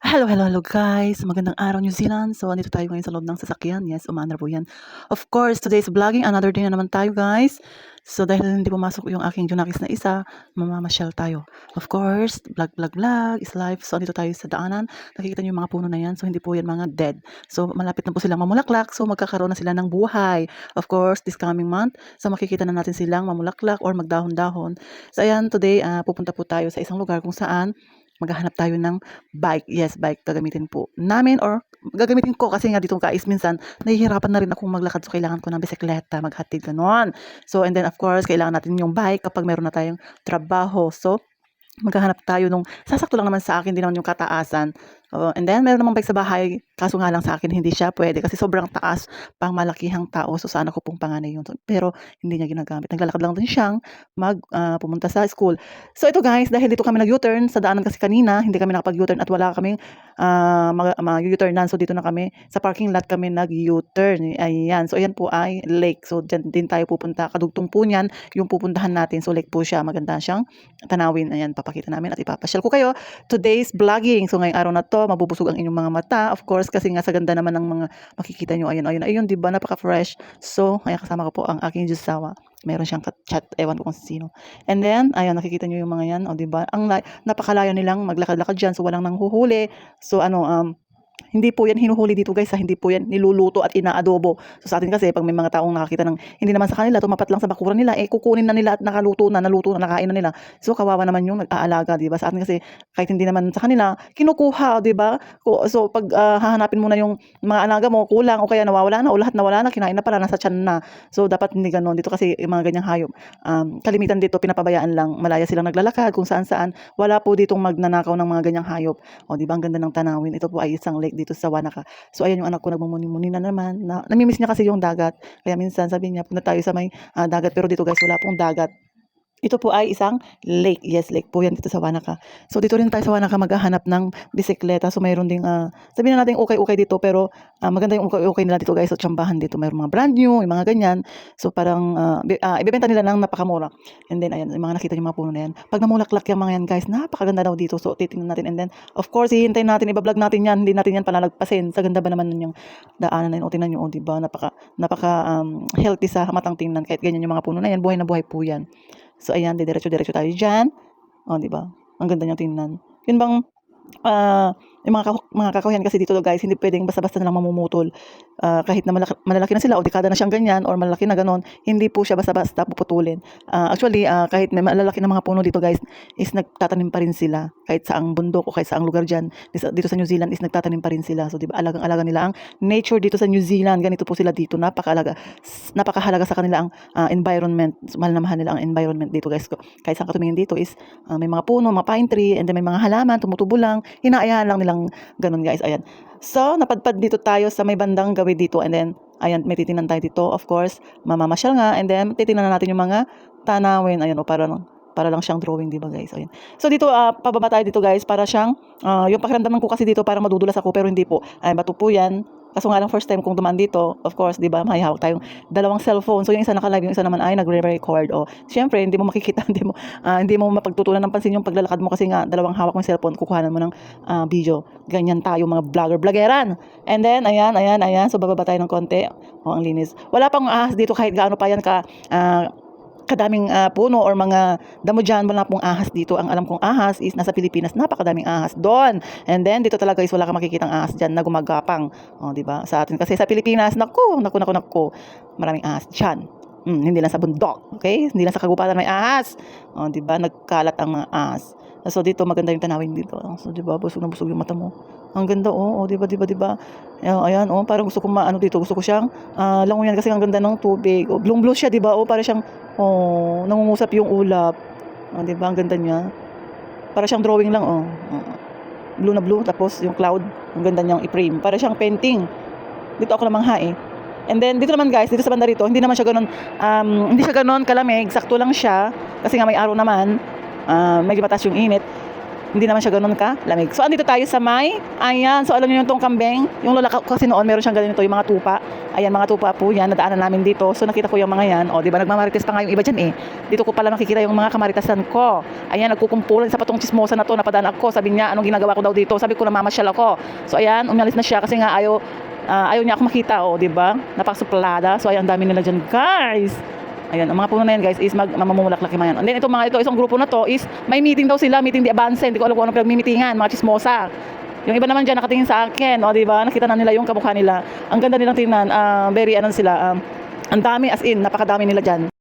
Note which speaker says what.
Speaker 1: Hello, hello, hello guys! Magandang araw New Zealand. So, andito tayo ngayon sa loob ng sasakyan. Yes, umaandar po yan. Of course, today's vlogging. Another day na naman tayo guys. So, dahil hindi pumasok yung aking Junakis na isa, mamamasyal tayo. Of course, vlog, vlog, vlog is life. So, andito tayo sa daanan. Nakikita niyo yung mga puno na yan. So, hindi po yan mga dead. So, malapit na po silang mamulaklak. So, magkakaroon na sila ng buhay. Of course, this coming month. So, makikita na natin silang mamulaklak or magdahon-dahon. So, ayan, today, pupunta po tayo sa isang lugar kung saan maghahanap tayo ng bike. Yes, bike gagamitin po namin or gagamitin ko kasi nga dito guys, minsan nahihirapan na rin akong maglakad so kailangan ko ng bisikleta, maghatid ganon. So and then of course, kailangan natin yung bike kapag meron na tayong trabaho. So maghahanap tayo nung sasakto lang naman sa akin, din naman yung kataasan. And then meron namang bike sa bahay, kaso nga lang sa akin hindi siya pwede kasi sobrang taas, pang malakihang tao. So sana ko pong panganay yun. So, pero hindi niya ginagamit. Naglalakad lang din siyang pumunta sa school. So ito guys, dahil dito kami nag-U-turn sa daanan kasi kanina, hindi kami nakapag-U-turn at wala kaming mag-U-turnan. So dito na kami, sa parking lot kami nag-U-turn. Ayan. So ayan po ay lake. So dyan din tayo pupunta. Kadugtong po niyan yung pupuntahan natin. So lake po siya. Maganda siyang tanawin. Ayan, papakita namin at ipapasyal ko kayo. Today's vlogging. So ngayong araw na to, mabubusog ang inyong mga mata. Of course, kasi nga sa ganda naman ng mga makikita nyo. Ayun, ayun, ayun, di ba? Napaka-fresh. So, ayan, kasama ko po ang aking Jusawa. Meron siyang chat, ewan ko kung sino. And then, ayun, nakikita nyo yung mga yan. O, di ba? Napakalayo nilang maglakad-lakad dyan. So, walang nanghuhuli. So, hindi po yan hinuhuli dito guys, hindi po yan niluluto at inaadobo. So sa atin kasi pag may mga taong nakakita ng hindi naman sa kanila, tumapat lang sa bakuran nila, kukunin na nila at naluto na, nakain na nila. So kawawa naman yung nag-aalaga, 'di ba? Sa atin kasi kahit hindi naman sa kanila, kinukuha, 'di ba? So pag hahanapin mo na yung mga alaga mo, kulang o kaya nawawala na o lahat nawala na, kinain na pala, nasa tiyan na. So dapat hindi ganoon dito kasi yung mga ganyang hayop. Kalimitan dito pinapabayaan lang, malaya silang naglalakad kung saan-saan. Wala po ditong magnanakaw ng mga ganyang hayop. O 'di ba? Ang ganda ng tanawin. Ito po ay isang lake dito sa Wanaka. So ayan yung anak ko nagmumuni-muni na naman. Namimiss niya kasi yung dagat. Kaya minsan sabi niya, punta tayo sa may dagat. Pero dito guys, wala pong dagat. Ito po ay isang lake. Yes, lake po yan dito sa Wanaka. So dito rin tayo sa Wanaka maghahanap ng bisikleta. So mayroon ding, sabihin na natin okay dito, pero maganda yung okay nila dito guys. So tsambahan dito. Mayroon mga brand new, yung mga ganyan. So parang ibebenta nila ng napakamura. And then ayan, yung mga nakita yung mga puno na yan. Pag namulaklak yung mga yan guys, napakaganda daw dito. So titingnan natin. And then of course, hihintayin natin, ibablog natin yan. Hindi natin yan palalagpasin. Sa ganda ba naman yung daanan na yun. O tingnan nyo, diba? Napaka healthy sa matang tingnan. Kahit ganyan yung mga puno na yan, buhay na buhay po yan. So ayan, diretso-diretso tayo diyan. Oh, di ba? Ang ganda niyang tingnan. Yun bang yung mga kakahuyan kasi dito guys, hindi pwedeng basta-basta na lang mamumutol. Kahit na malalaki na sila o dekada na siyang ganyan or malaki na ganon, hindi po siya basta-basta puputulin. Actually, kahit may malalaki na mga puno dito guys, is nagtatanim pa rin sila. Kahit sa ang bundok o kahit sa ang lugar dyan, dito sa New Zealand is nagtatanim pa rin sila. So di ba, alagang-alaga nila ang nature dito sa New Zealand. Ganito po sila dito, napakahalaga sa kanila ang environment. So, mahal na mahal nila ang environment dito guys. Kahit saan ka tumingin dito is may mga puno, mga pine tree, and then may mga halaman, tumutubo lang. Hinaayahan lang nilang ganun guys. Ayan. So, napadpad dito tayo sa may bandang gawin dito. And then, ayan, may titinan tayo dito. Of course, mamamasyal nga. And then, titinan na natin yung mga tanawin. Ayan, o para lang siyang drawing, di ba guys? Ayan. So, dito, pababa tayo dito guys. Para siyang, yung pakiramdaman ko kasi dito, parang madudulas ako. Pero hindi po. Ayan, bato po yan. Kaso nga lang first time kung dumaan dito, of course, di ba, may hawak tayong dalawang cellphone. So yung isa naka-live, yung isa naman ay nagre-record. O, syempre, hindi mo makikita, hindi mo mapagtutunan ng pansin yung paglalakad mo kasi nga dalawang hawak mong cellphone, kukuhanan mo ng video. Ganyan tayo mga vlogger-vloggeran. And then, ayan. So bababa tayo ng konti. O, ang linis. Wala pang ahas dito kahit gaano pa yan kadaming puno or mga damo dyan, wala pong ahas dito. Ang alam kong ahas is nasa Pilipinas, napakadaming ahas doon. And then dito talaga is wala kang makikitang ahas dyan na gumagapang. O, di ba? Sa atin kasi sa Pilipinas, naku, maraming ahas dyan. Hindi lang sa bundok, okay? Hindi lang sa kagubatan may ahas. O, di ba? Nagkalat ang mga ahas. So dito maganda yung tanawin dito. So di ba, busog na busog yung mata mo. Ang ganda di ba? Ayan, parang gusto ko dito, gusto ko siyang languyan kasi ang ganda ng tubig. Blue siya, di ba? Para siyang nangungusap yung ulap. Di ba? Ang ganda niya. Para siyang drawing lang, Blue na blue, tapos yung cloud, ang ganda niyang i-frame. Para siyang painting. Dito ako namangha eh. And then dito naman guys, dito sa banda rito, hindi naman siya ganoon kalamig, sakto lang siya kasi nga may araw naman. Medyo mataas yung init. Hindi naman siya gano'n lamig. So, andito tayo sa may, ayan, so alam niyo yung tong kambing, yung lola ko kasi noon, meron siyang ganito, yung mga tupa. Ayan, mga tupa po yan, nadaanan namin dito. So, nakita ko yung mga yan. O, di ba, nagmamarites pa nga yung iba dyan eh. Dito ko pala makikita yung mga kamaritasan ko. Ayan, nagkukumpulan sa patong chismosa na to, napadaan ako. Sabi niya, anong ginagawa ko daw dito? Sabi ko, namamasyal ako. So, ayan, umalis na siya kasi nga ayaw niya ako makita, o, di ba? Napakasuplada. So, ayan, dami nila dyan, guys. Ayan, ang mga puno na yan guys is mamumulaklak yung mga yan. And then itong mga ito, isang grupo na to is may meeting daw sila, meeting di avance. Hindi ko alam kung anong pinagmimitingan, mga chismosa. Yung iba naman dyan nakatingin sa akin, o di ba? Nakita na nila yung kamukha nila. Ang ganda nilang tingnan, very ano sila, ang dami as in, napakadami nila dyan.